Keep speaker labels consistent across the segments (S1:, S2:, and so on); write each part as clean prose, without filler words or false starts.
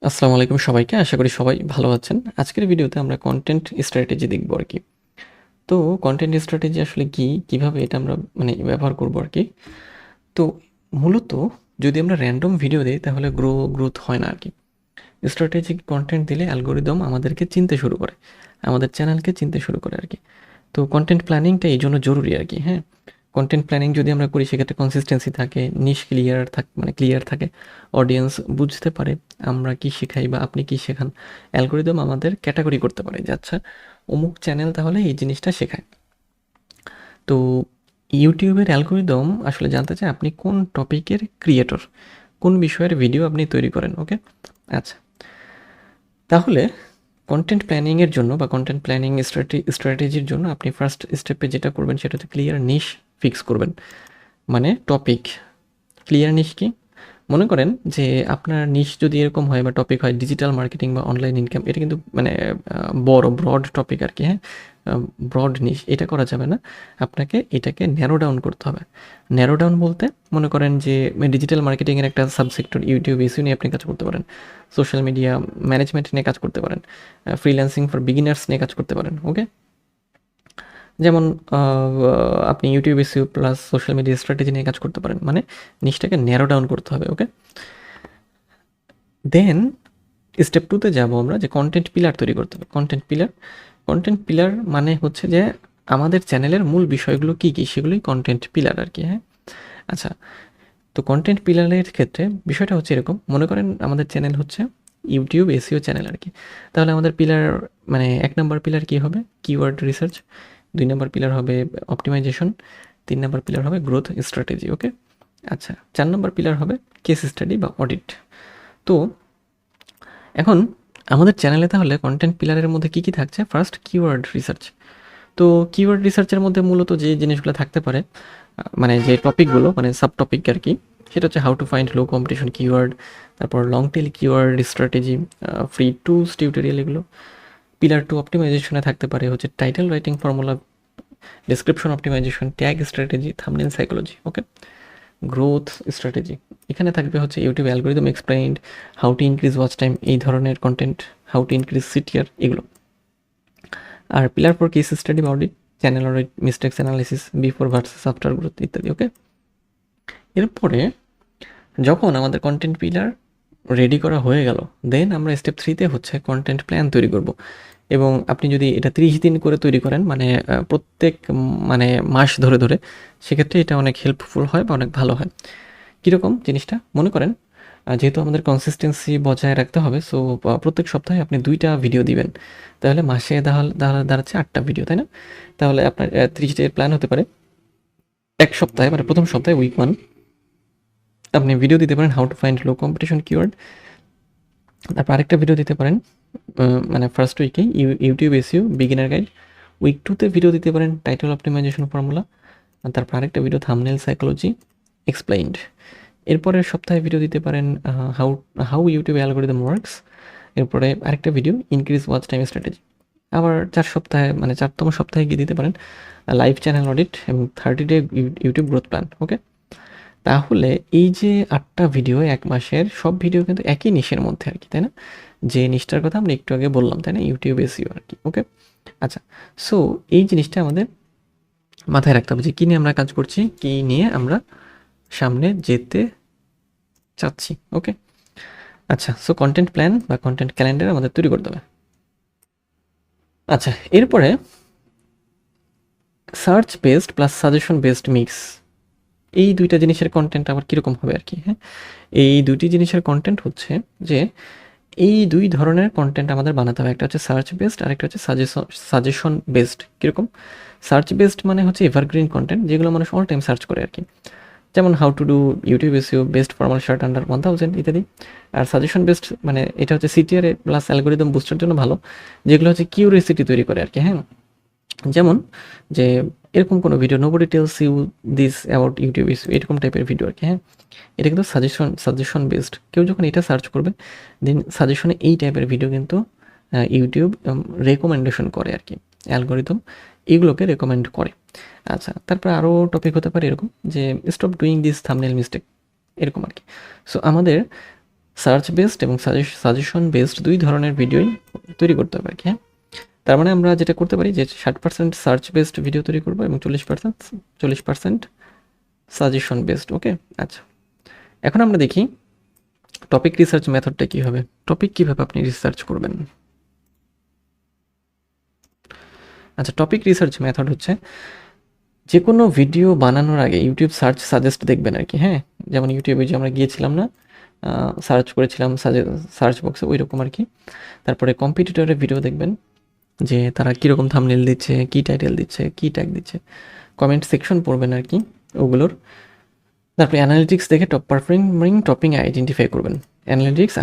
S1: আসসালামু আলাইকুম সবাইকে। আশা করি সবাই ভালো আছেন। আজকের ভিডিওতে আমরা কনটেন্ট স্ট্র্যাটেজি দেখব আরকি। তো কনটেন্ট স্ট্র্যাটেজি আসলে কি? কিভাবে এটা আমরা ব্যবহার করব আরকি। তো মূলত যদি আমরা র‍্যান্ডম ভিডিও দেই তাহলে গ্রোথ হয় না আরকি। স্ট্র্যাটেজিক কনটেন্ট দিলে অ্যালগরিদম আমাদেরকে চিনতে শুরু করে। আমাদের চ্যানেলকে চিনতে শুরু করে আরকি। তো কনটেন্ট প্ল্যানিংটা এইজন্য জরুরি আরকি, হ্যাঁ? কনটেন্ট প্ল্যানিং যদি আমরা করি সেক্ষেত্রে কনসিস্টেন্সি থাকে, নিশ ক্লিয়ার থাকে। অডিয়েন্স বুঝতে পারে আমরা কি শেখাই বা আপনি কি শেখান। অ্যালগরিদম আমাদের ক্যাটেগরি করতে পারে যে আচ্ছা অমুক চ্যানেল তাহলে এই জিনিসটা শেখায়। তো ইউটিউবের অ্যালগরিদম আসলে জানতে চায় আপনি কোন টপিকের ক্রিয়েটর, কোন বিষয়ের ভিডিও আপনি তৈরি করেন, ওকে? আচ্ছা। তাহলে কনটেন্ট প্ল্যানিংয়ের জন্য বা কনটেন্ট প্ল্যানিং স্ট্র্যাটেজির জন্য আপনি ফার্স্ট স্টেপে যেটা করবেন সেটা হচ্ছে ক্লিয়ার নিশ ফিক্স করবেন। মানে টপিক। ক্লিয়ার নিশ কি? মনে করেন যে আপনার নিশ যদি এরকম হয় বা টপিক হয় ডিজিটাল মার্কেটিং বা অনলাইন ইনকাম, এটা কিন্তু ব্রড টপিক আরকি, হ্যাঁ? ব্রড নিশ এটা করা যাবে না। আপনাকে এটাকে ন্যারো ডাউন করতে হবে। ন্যারো ডাউন বলতে মনে করেন যে ডিজিটাল মার্কেটিংয়ের একটা সাবসেক্টর ইউটিউব এসইও নিয়ে আপনি কাজ করতে পারেন। সোশ্যাল মিডিয়া ম্যানেজমেন্ট নিয়ে কাজ করতে পারেন। ফ্রিল্যান্সিং ফর বিগিনার্স নিয়ে কাজ করতে পারেন, ওকে? যেমন আ আপনি YouTube SEO plus social media strategy নিয়ে কাজ করতে পারেন। মানে নিশটাকে ন্যারো ডাউন করতে হবে, ওকে? দেন স্টেপ 2 তে যাবো আমরা যে কনটেন্ট পিলার তৈরি করতে হবে। কনটেন্ট পিলার মানে হচ্ছে যে আমাদের চ্যানেলের মূল বিষয়গুলো কী, কী সেগুলোই কনটেন্ট পিলার আরকি, হ্যাঁ? আচ্ছা, তো কনটেন্ট পিলারের ক্ষেত্রে বিষয়টা হচ্ছে এরকম, মনে করেন আমাদের চ্যানেল হচ্ছে ইউটিউব এসইও চ্যানেল আরকি। তাহলে আমাদের পিলার ১ নাম্বার পিলার কী হবে? Keyword research. ২ নাম্বার পিলার হবে অপটিমাইজেশন। ৩ নাম্বার পিলার হবে গ্রোথ স্ট্র্যাটেজি, ওকে? আচ্ছা, ৪ নাম্বার পিলার হবে কেস স্টাডি বা অডিট। তো এখন আমাদের চ্যানেলে তাহলে কনটেন্ট পিলারের মধ্যে কী, কী থাকছে? First keyword research. তো কিওয়ার্ড রিসার্চের মধ্যে মূলত যে জিনিসগুলো থাকতে পারে যে টপিকগুলো সাব টপিক আরকি, সেটা হচ্ছে how to find low competition keyword, তারপর long tail keyword strategy, free tools tutorial এগুলো। পিলার 2 অপটিমাইজেশনে থাকতে পারে হচ্ছে title writing formula, description optimisation, tag strategy, thumbnail psychology, okay? Growth strategy, এখানে থাকবে হচ্ছে YouTube algorithm explained, how to increase watch time, এই ধরনের content, how to increase CTR এগুলো। আর পিলার 4 কেস স্টাডি বা audit, channel audit, mistakes analysis, before versus after growth ইত্যাদি, ওকে? এরপরে যখন আমাদের কন্টেন্ট পিলার রেডি করা হয়ে গেল, দেন আমরা স্টেপ 3 তে হচ্ছে কন্টেন্ট প্ল্যান তৈরি করব। এবং আপনি যদি এটা 30 দিন করে তৈরি করেন প্রত্যেক মাস ধরে, ধরে, সেক্ষেত্রে এটা অনেক হেল্পফুল হয় বা অনেক ভালো হয়। কীরকম জিনিসটা? মনে করেন যেহেতু আমাদের কনসিস্টেন্সি বজায় রাখতে হবে, সো প্রত্যেক সপ্তাহে আপনি ২ টা ভিডিও দিবেন। তাহলে মাসে দাঁড়াচ্ছে ৮ টা ভিডিও, তাই না? তাহলে আপনার ৩০ ডে প্ল্যান হতে পারে। ১ সপ্তাহে প্রথম সপ্তাহে উইক 1 আপনি ভিডিও দিতে পারেন how to find low competition keyword. তারপর আরেকটা ভিডিও দিতে পারেন ফার্স্ট উইকে YouTube SEO beginner guide. Week 2 তে ভিডিও দিতে পারেন টাইটেল অপটিমাইজেশন ফর্মুলা। আর তারপর আরেকটা ভিডিও থাম্বনেল সাইকোলজি এক্সপ্লেইনড। এরপরের সপ্তাহে ভিডিও দিতে পারেন how how YouTube algorithm works. এরপরে আরেকটা video increase watch time strategy. আবার ৪তম সপ্তাহে গিয়ে দিতে পারেন লাইভ চ্যানেল অডিট এবং 30 ডে ইউটিউব গ্রোথ প্ল্যান, ওকে? তাহলে এই যে ৮ টা ভিডিও ১ মাসের, সব ভিডিও কিন্তু একই নিশের মধ্যে আরকি, তাই না? যে নিশটার কথা আমরা একটু আগে বললাম, তাই না? ইউটিউব এসইও আরকি, ওকে? আচ্ছা, সো এই জিনিসটা আমাদের মাথায় রাখতে হবে যে কী নিয়ে আমরা কাজ করছি, কী নিয়ে আমরা সামনে যেতে চাচ্ছি, ওকে? আচ্ছা, সো কনটেন্ট প্ল্যান বা কনটেন্ট ক্যালেন্ডার আমাদের তৈরি করতে হবে। আচ্ছা, এরপরে search based plus suggestion based mix, এই ২ টা জিনিসের কনটেন্ট আবার কীরকম হবে আরকি, হ্যাঁ? এই ২ টি জিনিসের কনটেন্ট হচ্ছে যে এই ২ ধরনের কনটেন্ট আমাদের বানাতে হবে। একটা হচ্ছে সার্চ বেসড, আরেকটা হচ্ছে সাজেশন বেসড। কীরকম? সার্চ বেসড মানে হচ্ছে এভারগ্রিন কনটেন্ট, যেগুলো মানুষ অল টাইম সার্চ করে আরকি। যেমন how to do YouTube SEO, best formal shirt under 1000 ইত্যাদি। আর সাজেশন বেসড এটা হচ্ছে সিটিআর প্লাস অ্যালগরিদম বুস্টের জন্য ভালো, যেগুলো হচ্ছে কিউরিওসিটি তৈরি করে আরকি, হ্যাঁ? যেমন যে এরকম কোনো video, nobody tells you this about YouTube SEO, এরকম টাইপের ভিডিও আরকি, হ্যাঁ? এটা কিন্তু সাজেশন বেসড। কেউ যখন এটা সার্চ করবে, দেন সাজেশনে এই টাইপের ভিডিও কিন্তু ইউটিউব রেকমেন্ডেশন করে আরকি। অ্যালগরিদম এগুলোকে রেকমেন্ড করে। আচ্ছা, তারপরে আরও টপিক হতে পারে এরকম যে stop doing this thumbnail mistake, এরকম আরকি। সো আমাদের সার্চ বেসড এবং সাজেশন বেসড 2 ধরনের ভিডিওই তৈরি করতে হবে আর কি, হ্যাঁ? তার মানে আমরা যেটা করতে পারি যে 60% সার্চ বেসড ভিডিও তৈরি করব এবং 40% সাজেশন বেসড, ওকে? আচ্ছা, এখন আমরা দেখি টপিক রিসার্চ মেথডটা কী হবে। টপিক কীভাবে আপনি রিসার্চ করবেন? আচ্ছা, টপিক রিসার্চ মেথড হচ্ছে যে কোনো ভিডিও বানানোর আগে ইউটিউব সার্চ সাজেস্ট দেখবেন আর কি, হ্যাঁ? যেমন ইউটিউবে যে আমরা গিয়েছিলাম না, সার্চ করেছিলাম সার্চ বক্সে, ওই রকম আর কি। তারপরে কম্পিটিটরের ভিডিও দেখবেন যে তারা কীরকম থাম্বনেল দিচ্ছে, কী টাইটেল দিচ্ছে, কী ট্যাগ দিচ্ছে, কমেন্ট সেকশন পড়বেন আর কি ওগুলোর। তারপরে অ্যানালিটিক্স দেখে টপ পারফর্মিং টপিং আইডেন্টিফাই করবেন।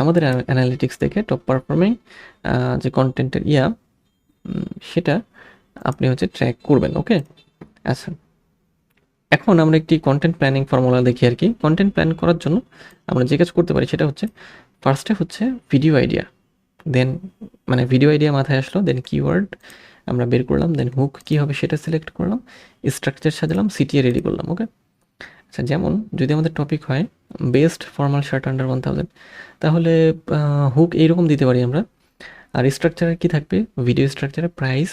S1: আমাদের অ্যানালিটিক্স দেখে টপ পারফর্মিং যে কন্টেন্টের সেটা আপনি হচ্ছে ট্র্যাক করবেন, ওকে? আচ্ছা, এখন আমরা একটি কন্টেন্ট প্ল্যানিং ফর্মুলা দেখি আর কি। কন্টেন্ট প্ল্যান করার জন্য আমরা যে কাজ করতে পারি সেটা হচ্ছে ফার্স্টে হচ্ছে ভিডিও আইডিয়া, দেন মানে ভিডিও আইডিয়া মাথায় আসলো, দেন কিওয়ার্ড আমরা বের করলাম, দেন হুক কী হবে সেটা সিলেক্ট করলাম, স্ট্রাকচার সাজালাম, সিটিএ রেডি করলাম, ওকে? আচ্ছা, যেমন যদি আমাদের টপিক হয় বেস্ট ফর্মাল শার্ট আন্ডার 1000, তাহলে হুক এইরকম দিতে পারি আমরা। আর স্ট্রাকচারে কী থাকবে? ভিডিও স্ট্রাকচারে প্রাইস,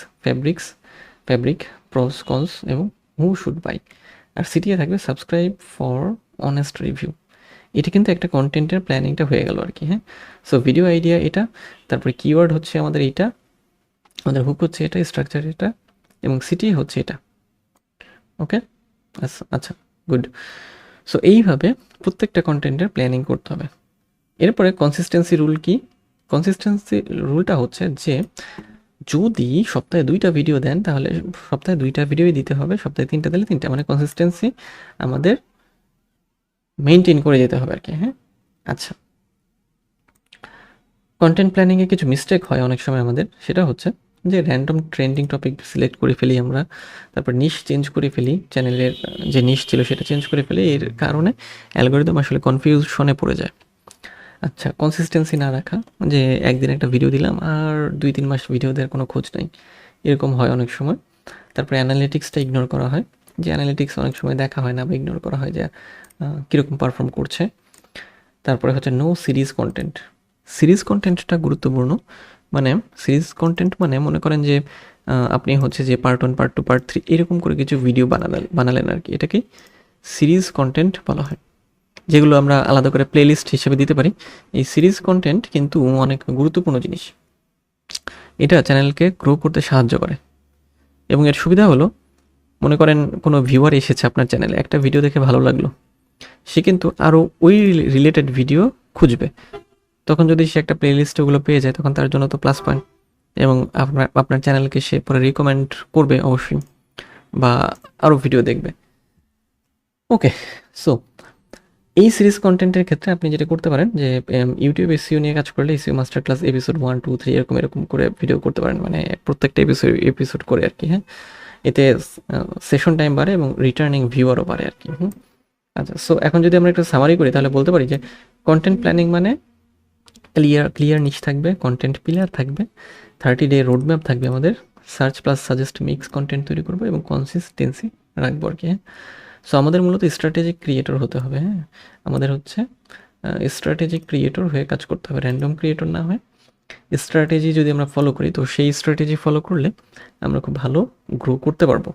S1: ফ্যাব্রিক, প্রস কনস এবং হু শুড বাই। আর সিটিএ থাকবে সাবস্ক্রাইব ফর অনেস্ট রিভিউ। এটা কিন্তু একটা কন্টেন্টের প্ল্যানিংটা হয়ে গেল আর কি, হ্যাঁ? সো ভিডিও আইডিয়া এটা, তারপরে কিওয়ার্ড হচ্ছে আমাদের এইটা, আমাদের হুক হচ্ছে এটা, স্ট্রাকচার এটা এবং সিটিএ হচ্ছে এটা, ওকে? আচ্ছা আচ্ছা, গুড। সো এইভাবে প্রত্যেকটা কন্টেন্টের প্ল্যানিং করতে হবে। এরপরে কনসিস্টেন্সি রুল কি? কনসিস্টেন্সি রুলটা হচ্ছে যে যদি সপ্তাহে 2টা ভিডিও দেন তাহলে সপ্তাহে 2টা ভিডিওই দিতে হবে, সপ্তাহে 3টা দিলে 3টা, মানে কনসিস্টেন্সি আমাদের মেনটেন করে যেতে হবে আর কি, হ্যাঁ? আচ্ছা, কন্টেন্ট প্ল্যানিংয়ে কিছু মিস্টেক হয় অনেক সময় আমাদের, সেটা হচ্ছে যে র্যান্ডম ট্রেন্ডিং টপিক সিলেক্ট করে ফেলি আমরা, তারপর নিশ চেঞ্জ করে ফেলি, চ্যানেলের যে নিশ ছিল সেটা চেঞ্জ করে ফেলি, এর কারণে অ্যালগোরিদম আসলে কনফিউশনে পড়ে যায়। আচ্ছা, কনসিস্টেন্সি না রাখা, যে একদিন একটা ভিডিও দিলাম আর 2-3 মাস ভিডিও দেওয়ার কোনো খোঁজ নাই, এরকম হয় অনেক সময়। তারপরে অ্যানালিটিক্সটা ইগনোর করা হয়, যে অ্যানালিটিক্স অনেক সময় দেখা হয় না বা ইগনোর করা হয় যে কীরকম পারফর্ম করছে। তারপরে হচ্ছে নো সিরিজ কন্টেন্ট। সিরিজ কন্টেন্টটা গুরুত্বপূর্ণ। মানে সিরিজ কন্টেন্ট মানে মনে করেন যে আপনি হচ্ছে যে পার্ট 1, পার্ট 2, পার্ট 3 এরকম করে কিছু ভিডিও বানালেন আর কি, এটাকে সিরিজ কন্টেন্ট বলা হয়, যেগুলো আমরা আলাদা করে প্লেলিস্ট হিসেবে দিতে পারি। এই সিরিজ কন্টেন্ট কিন্তু অনেক গুরুত্বপূর্ণ জিনিস, এটা চ্যানেলকে গ্রো করতে সাহায্য করে। এবং এর সুবিধা হলো, মনে করেন কোনো ভিউয়ার এসেছে আপনার চ্যানেলে, একটা ভিডিও দেখে ভালো লাগলো, সে কিন্তু আরও ওই রিলেটেড ভিডিও খুঁজবে। তখন যদি সে একটা প্লেলিস্টে ওগুলো পেয়ে যায় তখন তার জন্য তো প্লাস পয়েন্ট, এবং আপনার চ্যানেলকে সে পরে রিকমেন্ড করবে অবশ্যই, বা আরও ভিডিও দেখবে, ওকে? সো এই সিরিজ কন্টেন্টের ক্ষেত্রে আপনি যেটা করতে পারেন যে ইউটিউব এসইও নিয়ে কাজ করলে এসইও মাস্টার ক্লাস এপিসোড 1, 2, 3 এরকম করে ভিডিও করতে পারেন, মানে প্রত্যেকটা এপিসোড করে আর কি, হ্যাঁ? এতে সেশন টাইম বাড়ে এবং রিটার্নিং ভিউয়ারও বাড়ে আর কি। আচ্ছা, সো এখন যদি আমরা একটা সামারি করি তাহলে বলতে পারি যে কন্টেন্ট প্ল্যানিং মানে ক্লিয়ার নিশ থাকবে, কন্টেন্ট পিলার থাকবে, 30-ডে রোডম্যাপ থাকবে আমাদের, search plus suggest mix content তৈরি করবো এবং কনসিস্টেন্সি রাখবো আর কি, হ্যাঁ? সো আমাদের মূলত স্ট্র্যাটেজিক ক্রিয়েটর হতে হবে, হ্যাঁ? আমাদের হচ্ছে স্ট্র্যাটেজিক ক্রিয়েটর হয়ে কাজ করতে হবে, র্যান্ডম ক্রিয়েটর না হয়। স্ট্র্যাটেজি যদি আমরা ফলো করি তো সেই স্ট্র্যাটেজি ফলো করলে আমরা খুব ভালো গ্রো করতে পারবো।